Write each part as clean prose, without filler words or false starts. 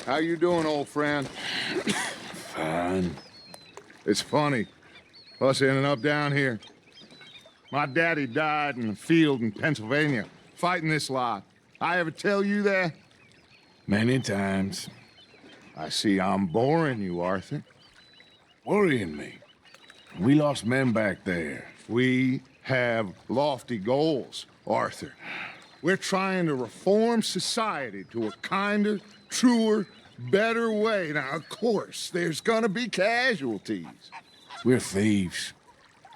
How you doing, old friend? Fine. It's funny, us ending up down here. My daddy died in the field in Pennsylvania, fighting this lot. I ever tell you that? Many times. I see I'm boring you, Arthur. Worrying me. We lost men back there. We have lofty goals, Arthur. We're trying to reform society to a kinder, truer, better way. Now, of course, there's gonna be casualties. We're thieves.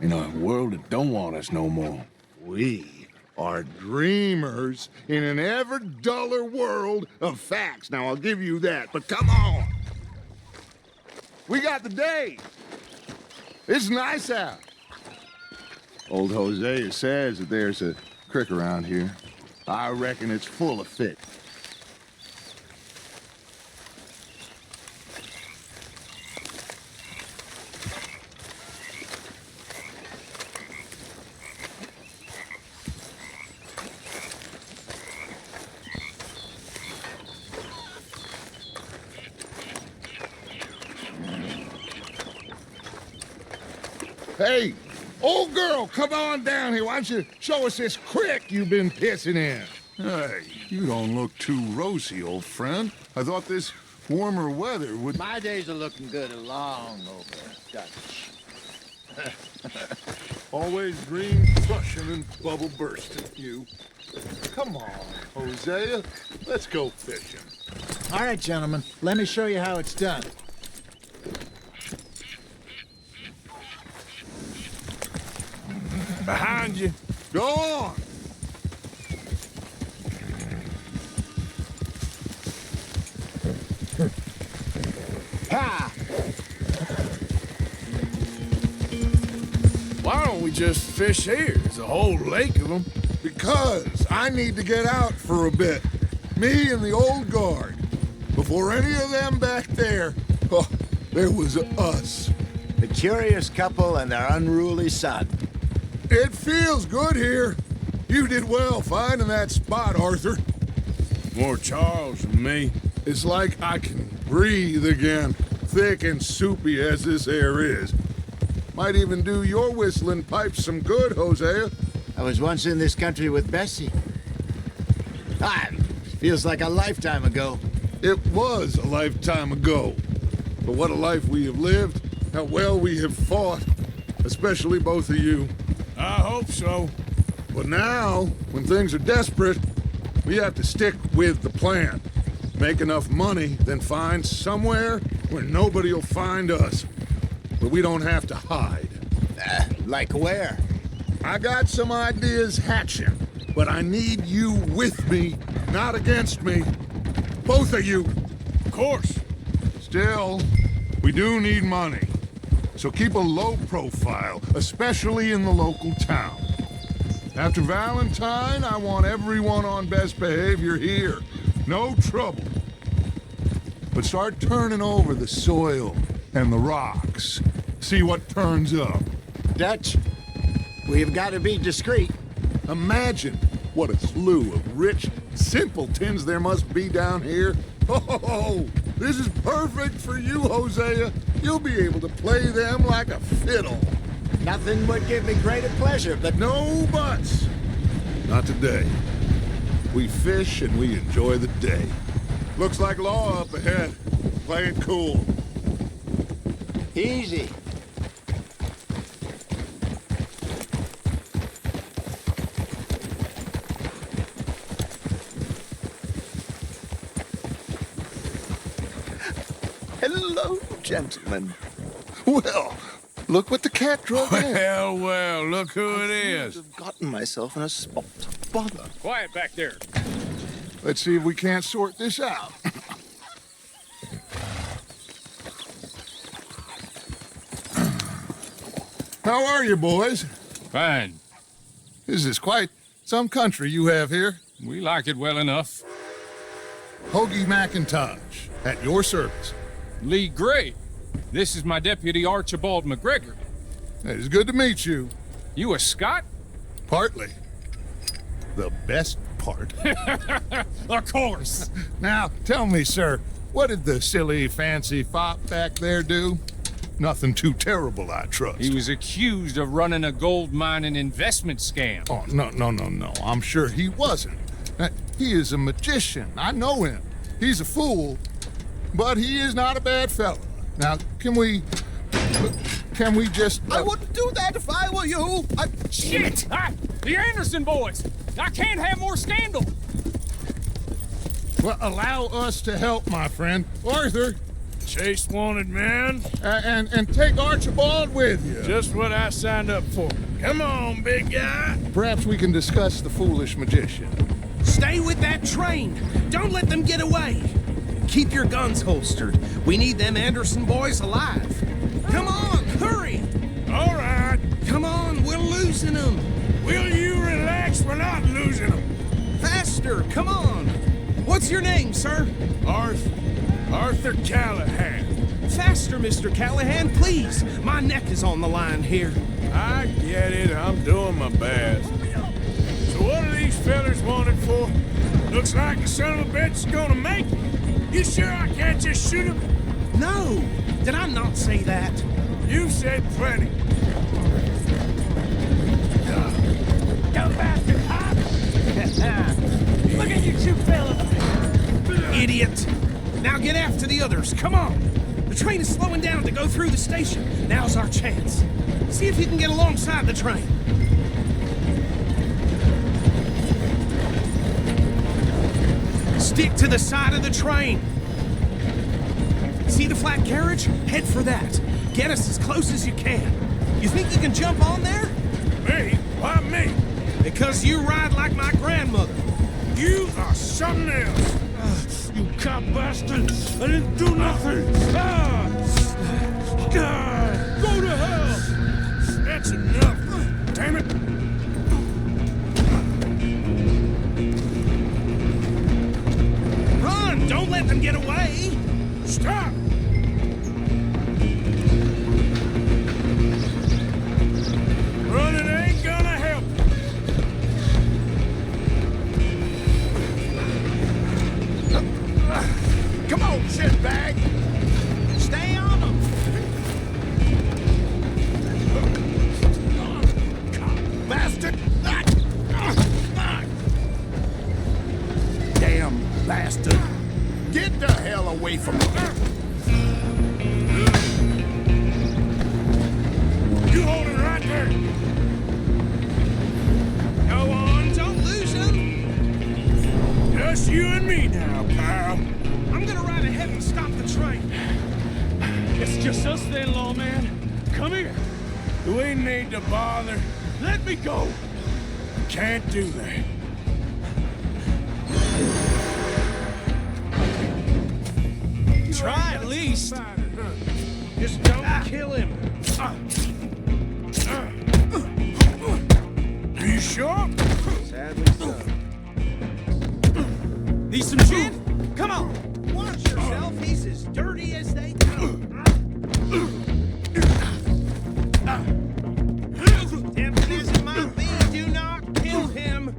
In a world that don't want us no more. We are dreamers in an ever duller world of facts. Now, I'll give you that, but come on. We got the day. It's nice out. Old Hosea says that there's a creek around here. I reckon it's full of fish. Hey, old girl, come on down here. Why don't you show us this creek you've been pissing in? Hey, you don't look too rosy, old friend. I thought this warmer weather would... My days are looking good along over, Dutch. Always green, crushing, and bubble bursting, you. Come on, Hosea. Let's go fishing. All right, gentlemen, let me show you how it's done. Behind you. Go on. Ha! Why don't we just fish here? There's a whole lake of them. Because I need to get out for a bit. Me and the old guard. Before any of them back there, oh, there was us. The curious couple and their unruly son. It feels good here. You did well finding that spot, Arthur. More Charles than me. It's like I can breathe again, thick and soupy as this air is. Might even do your whistling pipes some good, Hosea. I was once in this country with Bessie. Feels like a lifetime ago. It was a lifetime ago. But what a life we have lived, how well we have fought, especially both of you. I hope so. But now, when things are desperate, we have to stick with the plan. Make enough money, then find somewhere where nobody will find us. Where we don't have to hide. Like where? I got some ideas hatching, but I need you with me, not against me. Both of you. Of course. Still, we do need money. So keep a low profile, especially in the local town. After Valentine, I want everyone on best behavior here. No trouble. But start turning over the soil and the rocks. See what turns up. Dutch, we've got to be discreet. Imagine what a slew of rich simpletons there must be down here. Oh, this is perfect for you, Hosea. You'll be able to play them like a fiddle. Nothing would give me greater pleasure, but No buts. Not today. We fish and we enjoy the day. Looks like law up ahead. Play it cool. easy. Hello, gentlemen. Well, look what the cat drove in. Well, look who it is. I've gotten myself in a spot. Bother. Quiet back there. Let's see if we can't sort this out. How are you, boys? Fine. This is quite some country you have here. We like it well enough. Hoagie McIntosh, at your service. Lee Gray. This is my deputy Archibald McGregor. It is good to meet you. You a Scot? Partly. The best part. Of course. Now, tell me, sir, What did the silly, fancy fop back there do? Nothing too terrible, I trust. He was accused of running a gold mining investment scam. Oh, no. I'm sure he wasn't. He is a magician. I know him. He's a fool, but he is not a bad fellow. Now, can we just... I wouldn't do that if I were you. Shit! The Anderson boys! I can't have more scandal! Well, allow us to help, my friend. Arthur, Chase wanted man. and take Archibald with you. Just what I signed up for. Come on, big guy. Perhaps we can discuss the foolish magician. Stay with that train. Don't let them get away. Keep your guns holstered. We need them Anderson boys alive. Come on, hurry. All right. Come on, we're losing them. Will you relax? We're not losing them. Faster, come on. What's your name, sir? Arthur Callahan. Faster, Mr. Callahan, please. My neck is on the line here. I get it. I'm doing my best. So what are these fellers wanted for? Looks like the son of a bitch is gonna make it. You sure I can't just shoot him? No, did I not say that? You've said plenty. Go faster, Pop! Look at you two fellas! Idiot! Now get after the others, come on! The train is slowing down to go through the station. Now's our chance. See if you can get alongside the train. Stick to the side of the train. See the flat carriage? Head for that. Get us as close as you can. You think you can jump on there? Me? Why me? Because you ride like my grandmother. You are something else. You cop bastard! I didn't do nothing! God! Go to hell! That's enough! Damn it! Run! Don't let them get away! Stop! Running ain't gonna help. Come on, shitbag! Stay on them! Bastard! Damn bastard! Get the hell away from me! You hold it right there. Go on, don't lose them! Just you and me now, pal. I'm gonna ride ahead and stop the train. It's just us then, lawman. Come here. Do we need to bother? Let me go. Can't do that. Try at least. Just don't kill him. Are you sure? Sadly so. Need some gin? Come on. Watch yourself. He's as dirty as they come. Tempting as it might be, do not kill him.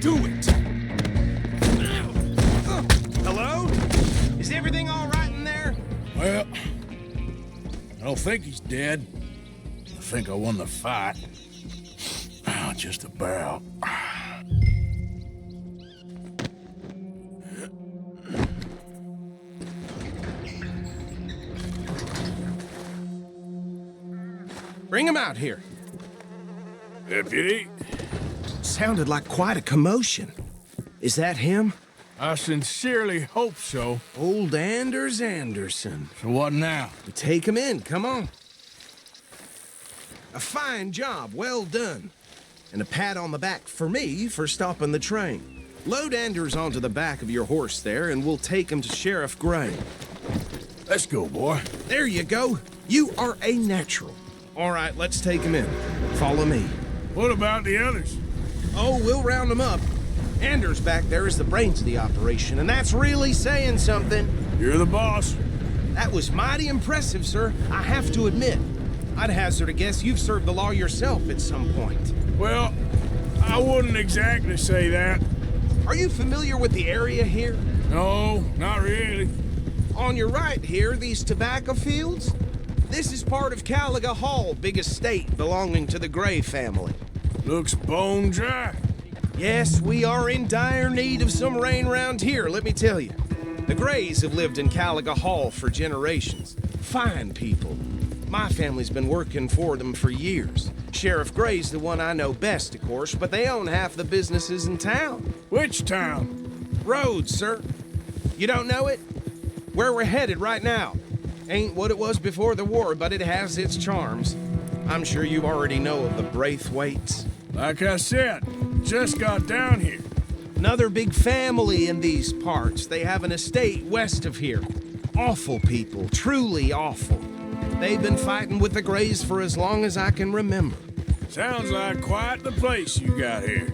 Do it. Hello? Is everything all right in there? Well, I don't think he's dead. I think I won the fight. Oh, just about. Bring him out here. Deputy, Sounded like quite a commotion. Is that him? I sincerely hope so. Old Anders Anderson. So what now? Take him in, come on. A fine job, well done. And a pat on the back for me for stopping the train. Load Anders onto the back of your horse there, and we'll take him to Sheriff Gray. Let's go, boy. There you go. You are a natural. All right, let's take him in. Follow me. What about the others? Oh, we'll round them up. Anders back there is the brains of the operation, and that's really saying something. You're the boss. That was mighty impressive, sir. I have to admit. I'd hazard a guess you've served the law yourself at some point. Well, I I wouldn't exactly say that. Are you familiar with the area here? No, not really. On your right here, these tobacco fields? This is part of Caliga Hall, big estate belonging to the Gray family. Looks bone dry. Yes, we are in dire need of some rain round here, let me tell you. The Grays have lived in Caliga Hall for generations. Fine people. My family's been working for them for years. Sheriff Gray's the one I know best, of course, but they own half the businesses in town. Which town? Rhodes, sir. You don't know it? Where we're headed right now. Ain't what it was before the war, but it has its charms. I'm sure you already know of the Braithwaites. Like I said, just got down here. Another big family in these parts. They have an estate west of here. Awful people, truly awful. They've been fighting with the Grays for as long as I can remember. Sounds like quite the place you got here.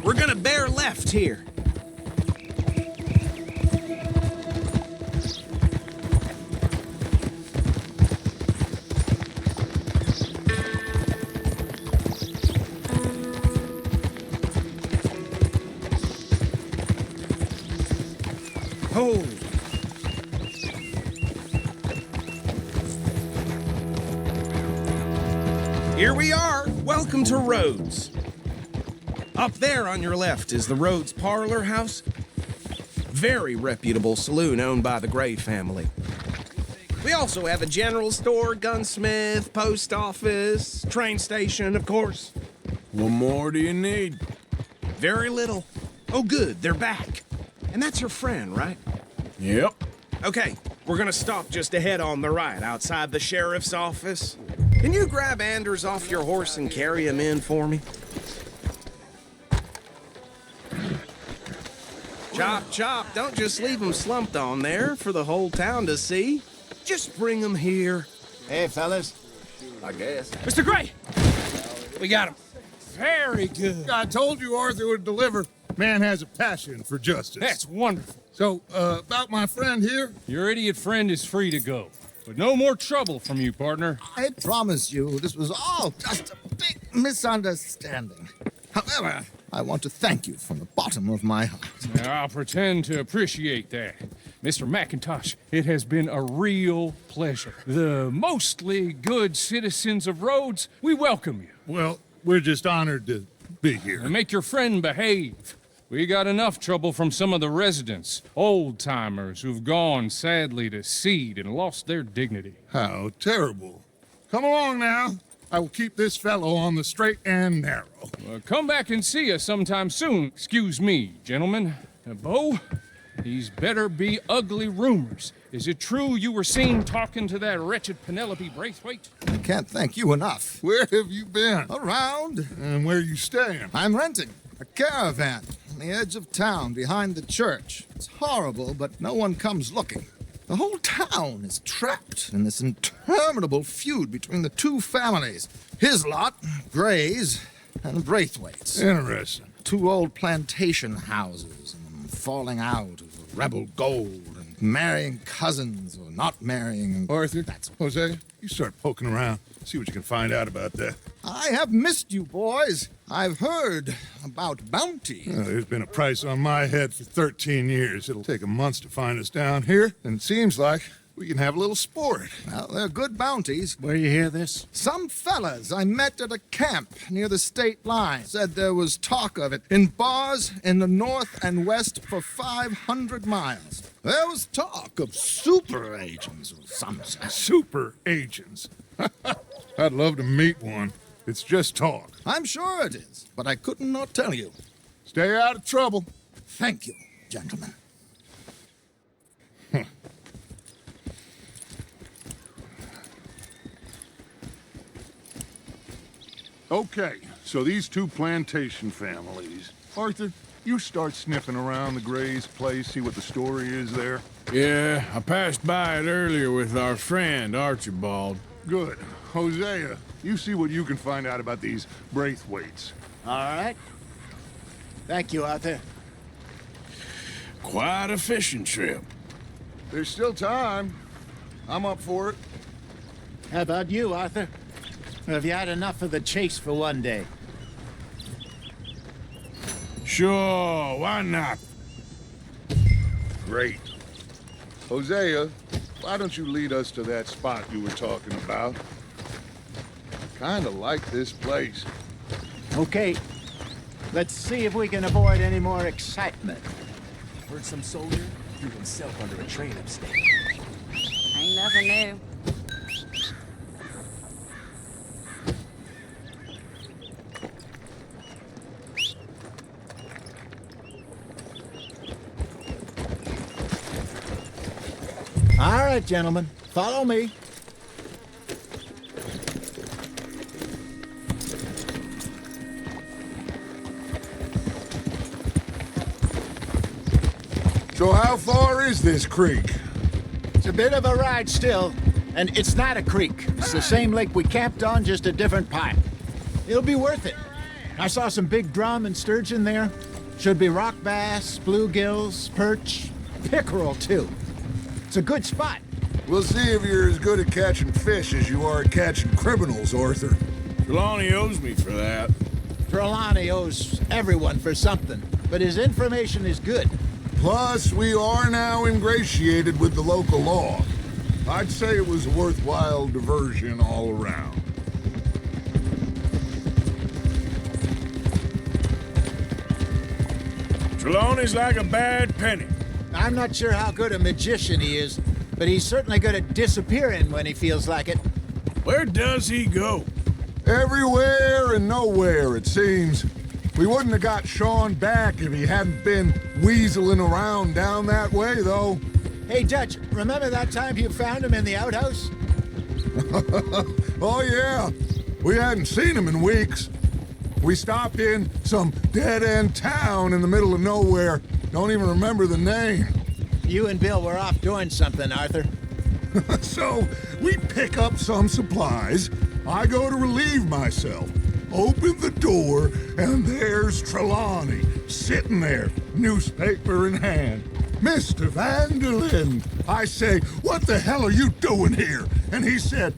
We're gonna bear left here. Oh. Here we are. Welcome to Rhodes. Up there on your left is the Rhodes Parlor House. Very reputable saloon owned by the Gray family. We also have a general store, gunsmith, post office, train station, of course. What more do you need? Very little. Oh, good, they're back. And that's your friend, right? Yep. Okay, we're gonna stop just ahead on the right, outside the sheriff's office. Can you grab Anders off your horse and carry him in for me? Chop, chop, don't just leave him slumped on there for the whole town to see. Just bring him here. Hey, fellas. I guess. Mr. Gray! We got him. Very good. I told you Arthur would deliver. Man has a passion for justice. That's wonderful. So, about my friend here? Your idiot friend is free to go. But no more trouble from you, partner. I promise you, this was all just a big misunderstanding. However, I want to thank you from the bottom of my heart. I'll pretend to appreciate that. Mr. McIntosh, it has been a real pleasure. The mostly good citizens of Rhodes, we welcome you. Well, we're just honored to be here. And make your friend behave. We got enough trouble from some of the residents, old-timers who've gone, sadly, to seed and lost their dignity. How terrible. Come along now. I will keep this fellow on the straight and narrow. Come back and see us sometime soon. Excuse me, gentlemen. Bo, these better be ugly rumors. Is it true you were seen talking to that wretched Penelope Braithwaite? I can't thank you enough. Where have you been? Around, And where you staying? I'm renting a caravan on the edge of town behind the church. It's horrible, but no one comes looking. The whole town is trapped in this interminable feud between the two families. His lot, Gray's, and Braithwaite's. Interesting. Two old plantation houses, and falling out of rebel gold, and marrying cousins or not marrying. Arthur, Jose, you start poking around. See what you can find out about that. I have missed you, boys. I've heard about bounty. There's been a price on my head for 13 years. It'll take a month to find us down here, and it seems like we can have a little sport. Well, they're good bounties. Where you hear this? Some fellas I met at a camp near the state line said there was talk of it in bars in the north and west for 500 miles. There was talk of super agents or some such. Super agents. I'd love to meet one. It's just talk. I'm sure it is, but I couldn't not tell you. Stay out of trouble. Thank you, gentlemen. Okay, so these two plantation families. Arthur, you start sniffing around the Gray's place, see what the story is there. Yeah, I passed by it earlier with our friend, Archibald. Good. Hosea, you see what you can find out about these Braithwaites. All right. Thank you, Arthur. Quite a fishing trip. There's still time. I'm up for it. How about you, Arthur? Have you had enough of the chase for one day? Sure, why not? Great. Hosea, why don't you lead us to that spot you were talking about? Kinda like this place. Okay. Let's see if we can avoid any more excitement. Heard some soldier threw himself under a train upstate. Ain't nothing new. All right, gentlemen. Follow me. So how far is this creek? It's a bit of a ride still, and it's not a creek. It's the same lake we camped on, just a different pipe. It'll be worth it. I saw some big drum and sturgeon there. Should be rock bass, bluegills, perch, pickerel too. It's a good spot. We'll see if you're as good at catching fish as you are at catching criminals, Arthur. Trelawney owes me for that. Trelawney owes everyone for something, but his information is good. Plus, we are now ingratiated with the local law. I'd say it was a worthwhile diversion all around. Trelawney's like a bad penny. I'm not sure how good a magician he is, but he's certainly good at disappearing when he feels like it. Where does he go? Everywhere and nowhere, it seems. We wouldn't have got Sean back if he hadn't been weaseling around down that way, though. Hey, Dutch, remember that time you found him in the outhouse? Oh, yeah. We hadn't seen him in weeks. We stopped in some dead-end town in the middle of nowhere. Don't even remember the name. You and Bill were off doing something, Arthur. So, we pick up some supplies. I go to relieve myself. Open the door, and there's Trelawney, sitting there, newspaper in hand. Mr. Vanderlyn. I say, what the hell are you doing here? And he said,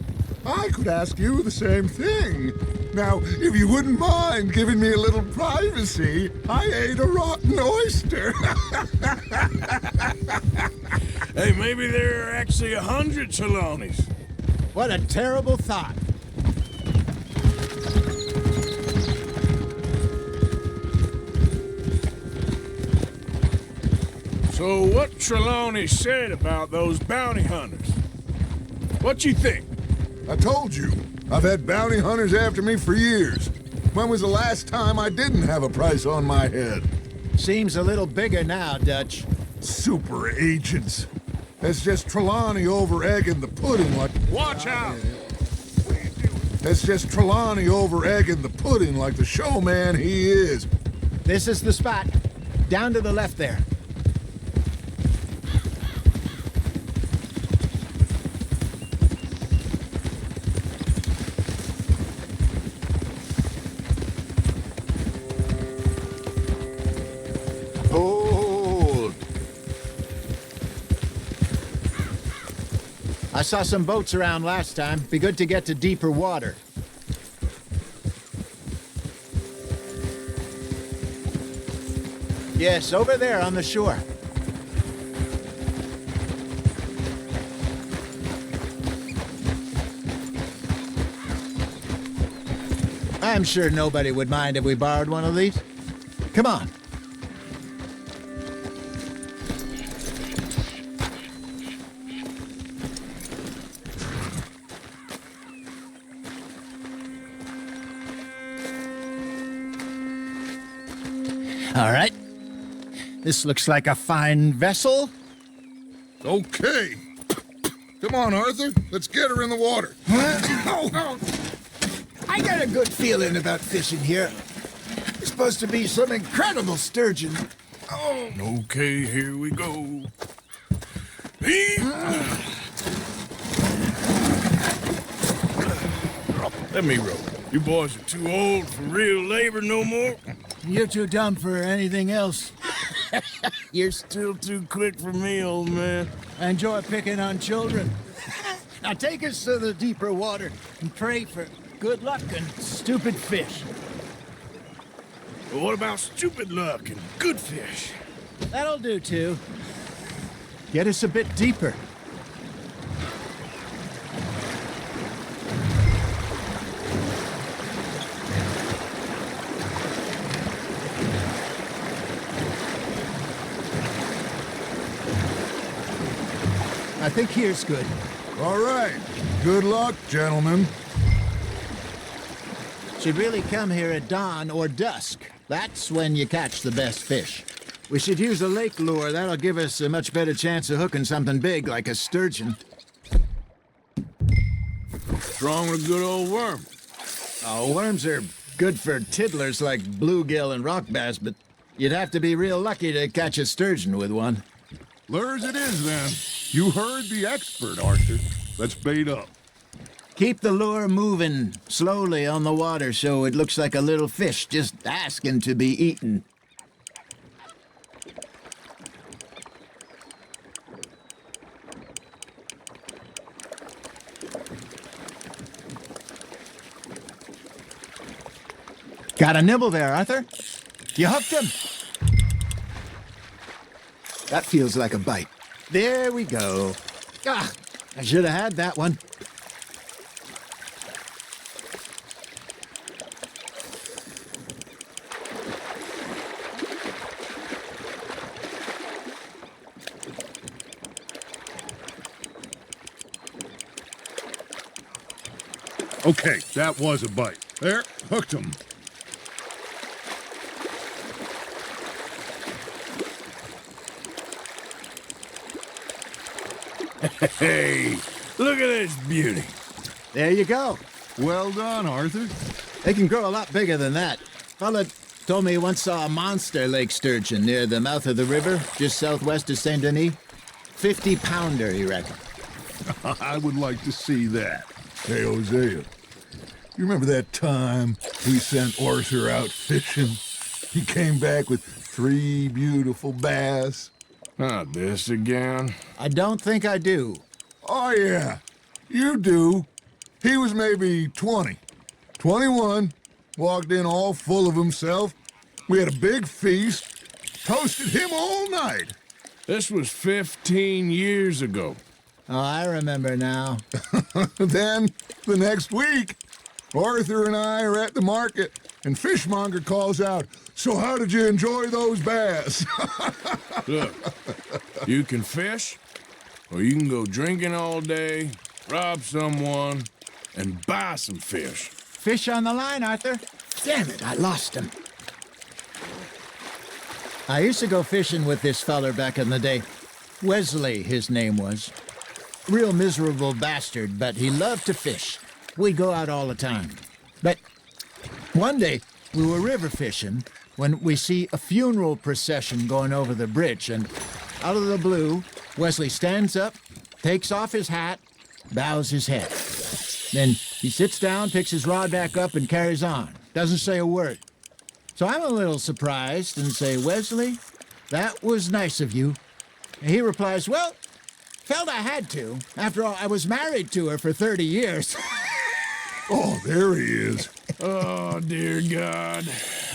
I could ask you the same thing. Now, if you wouldn't mind giving me a little privacy, I ate a rotten oyster. Hey, maybe there are actually 100 Trelawneys. What a terrible thought. So what Trelawney said about those bounty hunters? What you think? I told you, I've had bounty hunters after me for years. When was the last time I didn't have a price on my head? Seems a little bigger now, Dutch. Super agents. It's just Trelawney over-egging the pudding like... Watch out! It's just Trelawney over-egging the pudding like the showman he is. This is the spot. Down to the left there. Hold. I saw some boats around last time. Be good to get to deeper water. Yes, over there on the shore. I'm sure nobody would mind if we borrowed one of these. Come on. All right. This looks like a fine vessel. Okay. Come on, Arthur. Let's get her in the water. I got a good feeling about fishing here. It's supposed to be some incredible sturgeon. Okay, here we go. Let me row. You boys are too old for real labor no more. You're too dumb for anything else. You're still too quick for me, old man. I enjoy picking on children. Now take us to the deeper water and pray for good luck and stupid fish. But what about stupid luck and good fish? That'll do, too. Get us a bit deeper. I think here's good. All right. Good luck, gentlemen. Should really come here at dawn or dusk. That's when you catch the best fish. We should use a lake lure. That'll give us a much better chance of hooking something big like a sturgeon. What's wrong with a good old worm? Oh, worms are good for tiddlers like bluegill and rock bass, but you'd have to be real lucky to catch a sturgeon with one. Lures it is, then. You heard the expert, Arthur. Let's bait up. Keep the lure moving slowly on the water so it looks like a little fish just asking to be eaten. Got a nibble there, Arthur. You hooked him. That feels like a bite. There we go. Ah, I should have had that one. Okay, that was a bite. There, hooked him. Hey, look at this beauty. There you go. Well done, Arthur. They can grow a lot bigger than that. Fella told me he once saw a monster lake sturgeon near the mouth of the river, just southwest of Saint Denis. 50-pounder, he reckoned. I would like to see that. Hey, Hosea, you remember that time we sent Arthur out fishing? He came back with 3 beautiful bass. Not this again. I don't think I do. Oh, yeah, you do. He was maybe 20, 21, walked in all full of himself. We had a big feast, toasted him all night. This was 15 years ago. Oh, I remember now. Then, the next week, Arthur and I are at the market, and Fishmonger calls out, "So how did you enjoy those bass?" Look, you can fish, or you can go drinking all day, rob someone, and buy some fish. Fish on the line, Arthur. Damn it, I lost him. I used to go fishing with this feller back in the day. Wesley, his name was. Real miserable bastard, but he loved to fish. We'd go out all the time. But one day, we were river fishing when we see a funeral procession going over the bridge, and out of the blue, Wesley stands up, takes off his hat, bows his head. Then he sits down, picks his rod back up, and carries on. Doesn't say a word. So I'm a little surprised and say, "Wesley, that was nice of you." And he replies, "Well, felt I had to. After all, I was married to her for 30 years. Oh, there he is. Oh, dear God.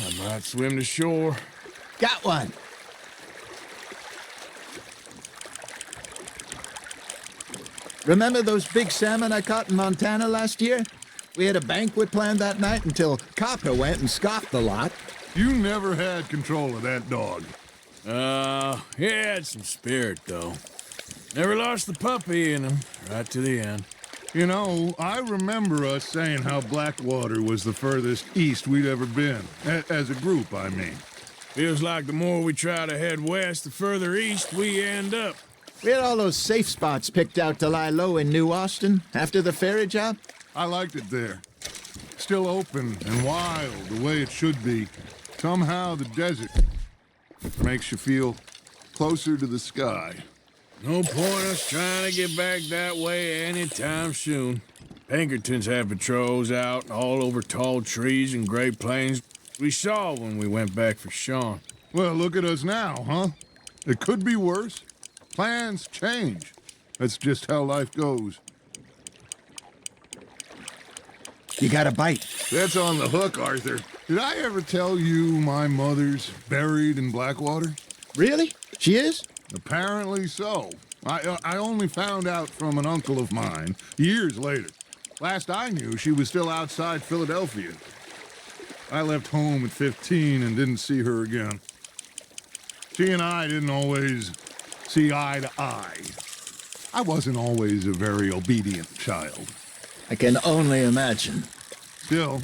I might swim to shore. Got one. Remember those big salmon I caught in Montana last year? We had a banquet planned that night until Copper went and scoffed the lot. You never had control of that dog. He had some spirit, though. Never lost the puppy in him, right to the end. You know, I remember us saying how Blackwater was the furthest east we'd ever been. As a group, I mean. Feels like the more we try to head west, the further east we end up. We had all those safe spots picked out to lie low in New Austin after the ferry job. I liked it there. Still open and wild, the way it should be. Somehow the desert makes you feel closer to the sky. No point us trying to get back that way anytime soon. Pinkertons have patrols out all over tall trees and Great Plains. We saw when we went back for Sean. Well, look at us now, huh? It could be worse. Plans change. That's just how life goes. You got a bite. That's on the hook, Arthur. Did I ever tell you my mother's buried in Blackwater? Really? She is? Apparently so. I only found out from an uncle of mine years later. Last I knew, she was still outside Philadelphia. I left home at 15 and didn't see her again. She and I didn't always see eye to eye. I wasn't always a very obedient child. I can only imagine. Still,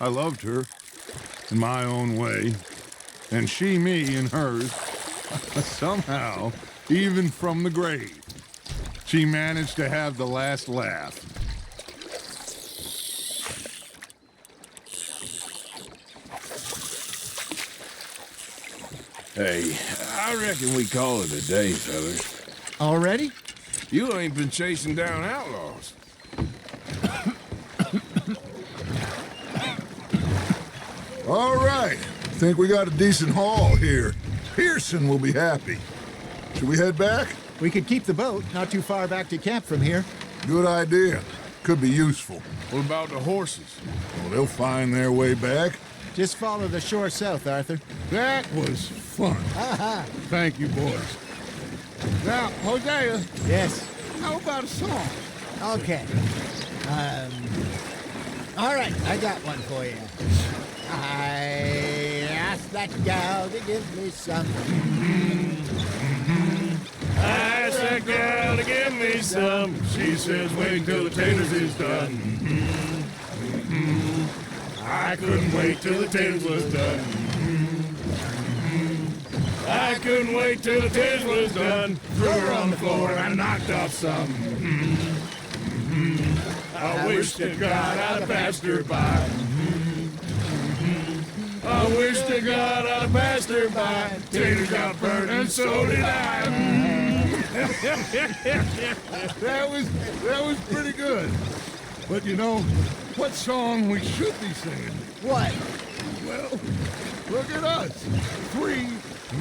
I loved her in my own way, and she me in hers. Somehow, even from the grave, she managed to have the last laugh. Hey, I reckon we call it a day, fellas. Already? You ain't been chasing down outlaws. All right, think we got a decent haul here. Pearson will be happy. Should we head back? We could keep the boat not too far back to camp from here. Good idea. Could be useful. What about the horses? Well, they'll find their way back. Just follow the shore south, Arthur. That was fun. Thank you, boys. Now, Hosea, Yes. how about a song? Okay. All right, I got one for you. I asked that gal to give me some. I asked that gal to give me some. She says, wait till the taters is done. I couldn't wait till the taters was done. I couldn't wait till the taters was done. Threw her on the floor and I knocked off some. I wish to God I'd have passed her by. I wish to God I'd have passed her by. Taters got burned and so did I. That was pretty good. But you know, what song we should be singing? What? Well, look at us. 3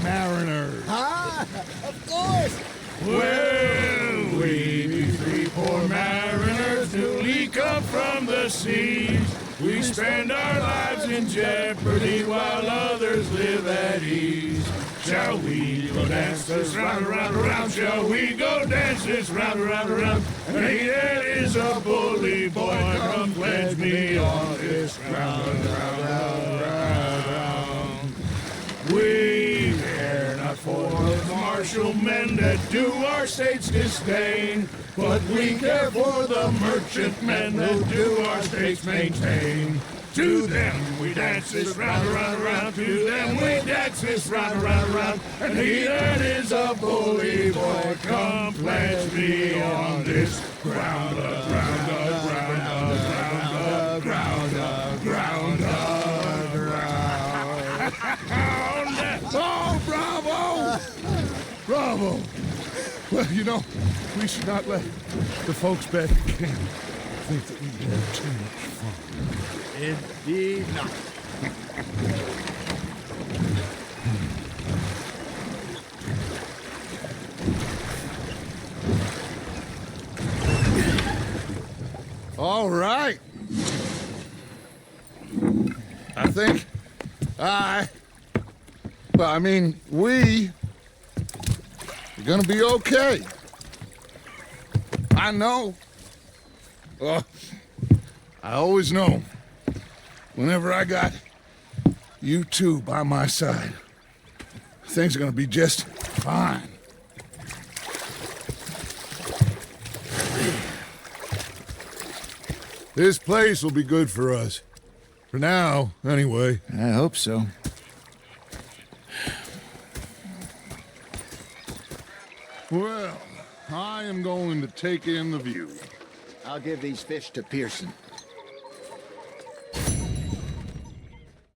mariners. Ah, of course. Well, we be 3 poor mariners newly come from the seas. We spend our lives in jeopardy while others live at ease. Shall we go dance this round, around, around? Shall we go dance this round, around, around? Hey, that is a bully boy, come pledge me on this round, round, round, round. We care not for those martial men that do our state's disdain, but we care for the merchant men that do our state's maintain. To them we dance this round, around, around. To them we dance this round, around, around. And he that is a bully boy, come pledge me on this ground, ground, ground, ground, ground, ground, ground. Oh, bravo! Bravo! Well, you know, we should not let the folks back at camp think that we had too much fun. Indeed not. All right. I think we are gonna be okay. I know. I always know. Whenever I got you two by my side, things are gonna be just fine. This place will be good for us. For now, anyway. I hope so. Well, I am going to take in the view. I'll give these fish to Pearson.